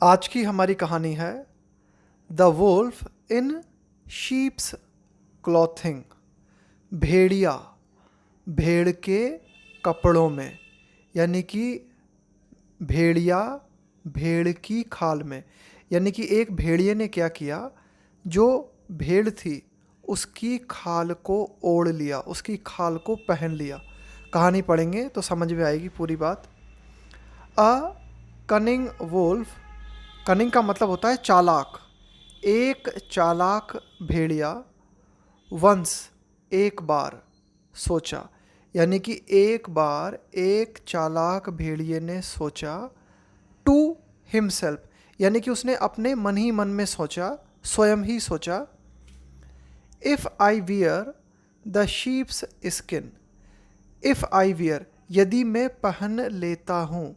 आज की हमारी कहानी है the wolf in sheep's clothing. भेड़िया भेड़ के कपड़ों में, यानी कि भेड़िया भेड़ की खाल में। यानी कि एक भेड़िए ने क्या किया, जो भेड़ थी उसकी खाल को ओढ़ लिया, उसकी खाल को पहन लिया। कहानी पढ़ेंगे तो समझ में आएगी पूरी बात। अ कनिंग वुल्फ, कनिंग का मतलब होता है चालाक। एक चालाक भेड़िया वंस एक बार सोचा, यानी कि एक बार एक चालाक भेड़िए ने सोचा टू हिमसेल्फ, यानी कि उसने अपने मन ही मन में सोचा, स्वयं ही सोचा, if I wear the sheeps skin, if I wear यदि मैं पहन लेता हूँ,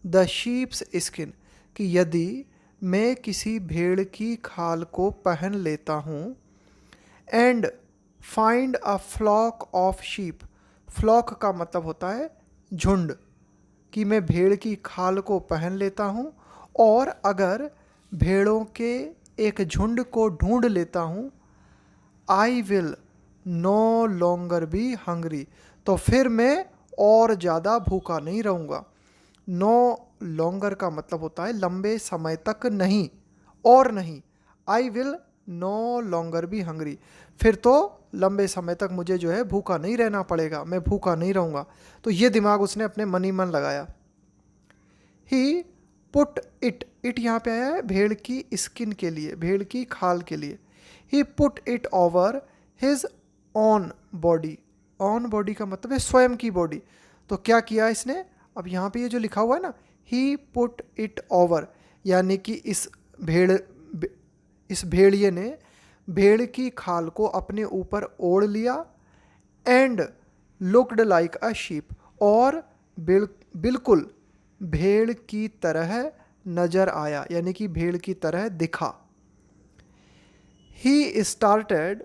द शीप्स स्किन कि यदि मैं किसी भेड़ की खाल को पहन लेता हूँ, and find a flock of sheep, flock का मतलब होता है झुंड, कि मैं भेड़ की खाल को पहन लेता हूँ और अगर भेड़ों के एक झुंड को ढूंढ लेता हूँ, I will no longer be hungry, तो फिर मैं और ज़्यादा भूखा नहीं रहूँगा। नो लॉन्गर का मतलब होता है लंबे समय तक नहीं, और नहीं। I will no longer be hungry, फिर तो लंबे समय तक मुझे जो है भूखा नहीं रहना पड़ेगा, मैं भूखा नहीं रहूँगा। तो ये दिमाग उसने अपने मन ही मन लगाया। ही पुट इट, इट यहाँ पे आया है भेड़ की स्किन के लिए, भेड़ की खाल के लिए। He put it over his on body, on body का मतलब है स्वयं की बॉडी। तो क्या किया इसने, अब यहाँ पे ये जो लिखा हुआ है ना, ही पुट इट ओवर, यानी कि इस भेड़िए ने भेड़ की खाल को अपने ऊपर ओढ़ लिया, and looked like a sheep, और बिल्कुल भेड़ की तरह नजर आया, यानी कि भेड़ की तरह दिखा। He started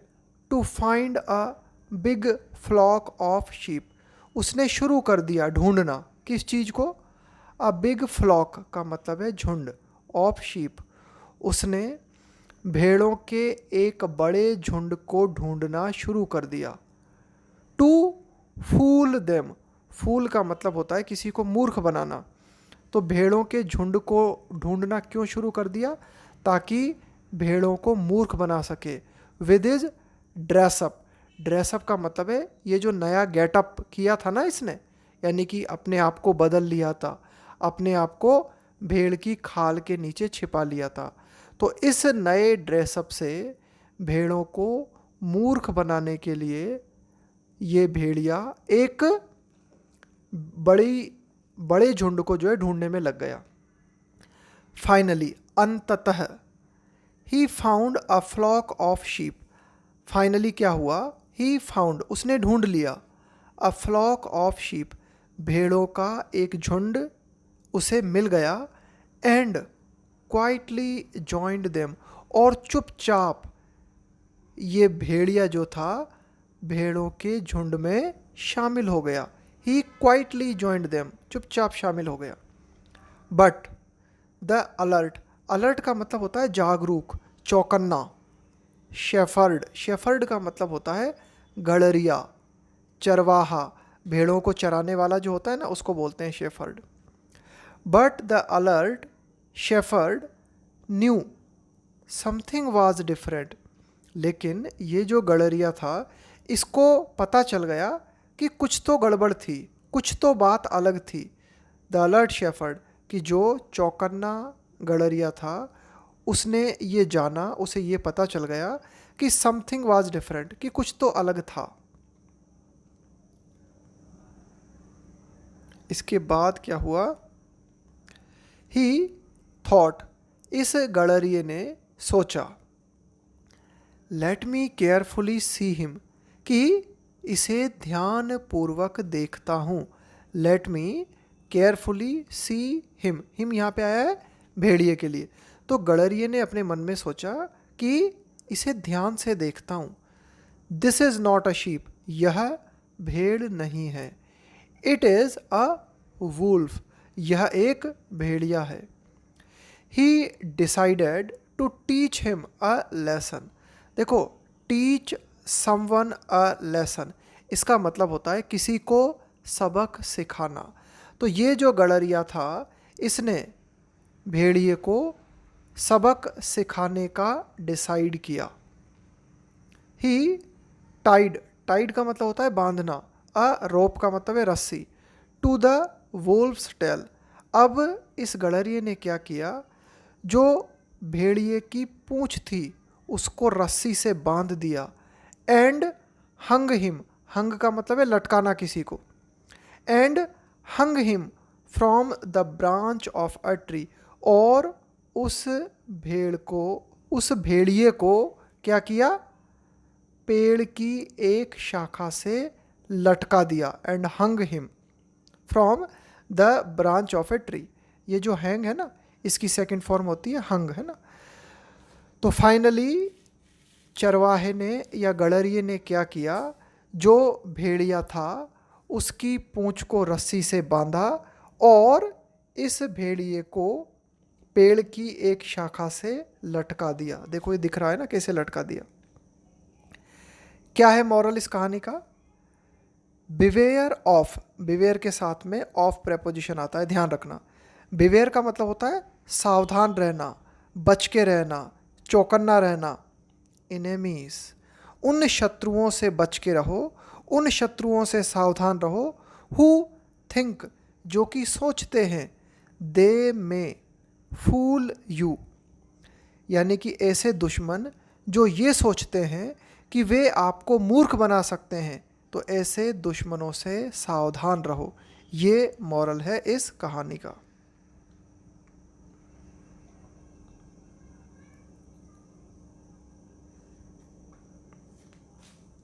to find a big flock of sheep, उसने शुरू कर दिया ढूंढना किस चीज़ को, अ बिग फ्लॉक का मतलब है झुंड, ऑफ शीप, उसने भेड़ों के एक बड़े झुंड को ढूंढना शुरू कर दिया। टू फूल देम, फूल का मतलब होता है किसी को मूर्ख बनाना। तो भेड़ों के झुंड को ढूंढना क्यों शुरू कर दिया, ताकि भेड़ों को मूर्ख बना सके। विद इज ड्रेसअप, ड्रेसअप का मतलब है ये जो नया गेटअप किया था ना इसने, यानी कि अपने आप को बदल लिया था, अपने आप को भेड़ की खाल के नीचे छिपा लिया था। तो इस नए ड्रेसअप से भेड़ों को मूर्ख बनाने के लिए ये भेड़िया एक बड़े झुंड को जो है ढूंढने में लग गया। फाइनली, अंततः, he found a flock of sheep, finally क्या हुआ, ही फाउंड उसने ढूंढ लिया, अ फ्लॉक ऑफ शीप भेड़ों का एक झुंड उसे मिल गया, एंड क्वाइटली जॉइंड देम, और चुपचाप ये भेड़िया जो था भेड़ों के झुंड में शामिल हो गया। ही क्वाइटली जॉइंड देम, चुपचाप शामिल हो गया। बट द अलर्ट, अलर्ट का मतलब होता है जागरूक, चौकन्ना। शेफर्ड, शेफर्ड का मतलब होता है गड़रिया, चरवाहा, भेड़ों को चराने वाला जो होता है ना उसको बोलते हैं shepherd. But the alert shepherd new something was different, लेकिन ये जो गड़रिया था इसको पता चल गया कि कुछ तो गड़बड़ थी, कुछ तो बात अलग थी। द अलर्ट शेफर्ड, कि जो चौकन्ना गड़रिया था उसने ये जाना, उसे ये पता चल गया कि समथिंग वाज डिफरेंट, कि कुछ तो अलग था। इसके बाद क्या हुआ, ही थॉट, इस गड़रिए ने सोचा, let me carefully see him, कि इसे ध्यान पूर्वक देखता हूँ। Let me carefully see him, him यहाँ पे आया है भेड़िए के लिए। तो गड़रिए ने अपने मन में सोचा कि इसे ध्यान से देखता हूँ। This is not a sheep, यह भेड़ नहीं है। इट इज़ अ वुल्फ, यह एक भेड़िया है। He decided to teach him a lesson. देखो, टीच समवन अ लेसन, इसका मतलब होता है किसी को सबक सिखाना। तो ये जो गडरिया था, इसने भेड़िए को सबक सिखाने का डिसाइड किया। ही टाइड, टाइड का मतलब होता है बांधना, अ रोप का मतलब है रस्सी, टू द वोल्फ्स टेल। अब इस गडरिये ने क्या किया, जो भेड़िए की पूंछ थी उसको रस्सी से बांध दिया। एंड हंग हिम, हंग का मतलब है लटकाना किसी को, and hung him from the branch of a tree. और उस उस भेड़िए को क्या किया, पेड़ की एक शाखा से लटका दिया। And hung him from the branch of a tree. ये जो हैंग है ना, इसकी सेकंड फॉर्म होती है हंग, है ना। तो फाइनली चरवाहे ने या गडरिये ने क्या किया, जो भेड़िया था उसकी पूंछ को रस्सी से बांधा और इस भेड़िए को पेड़ की एक शाखा से लटका दिया। देखो ये दिख रहा है ना कैसे लटका दिया। क्या है मॉरल इस कहानी का? बिवेयर ऑफ, बिवेयर के साथ में ऑफ प्रेपोजिशन आता है, ध्यान रखना। बिवेयर का मतलब होता है सावधान रहना, बच के रहना, चौकन्ना रहना। इनेमीज, उन शत्रुओं से बच के रहो, उन शत्रुओं से सावधान रहो। हु थिंक, जो कि सोचते हैं, दे में फूल यू, यानी कि ऐसे दुश्मन जो ये सोचते हैं कि वे आपको मूर्ख बना सकते हैं, तो ऐसे दुश्मनों से सावधान रहो। ये मॉरल है इस कहानी का।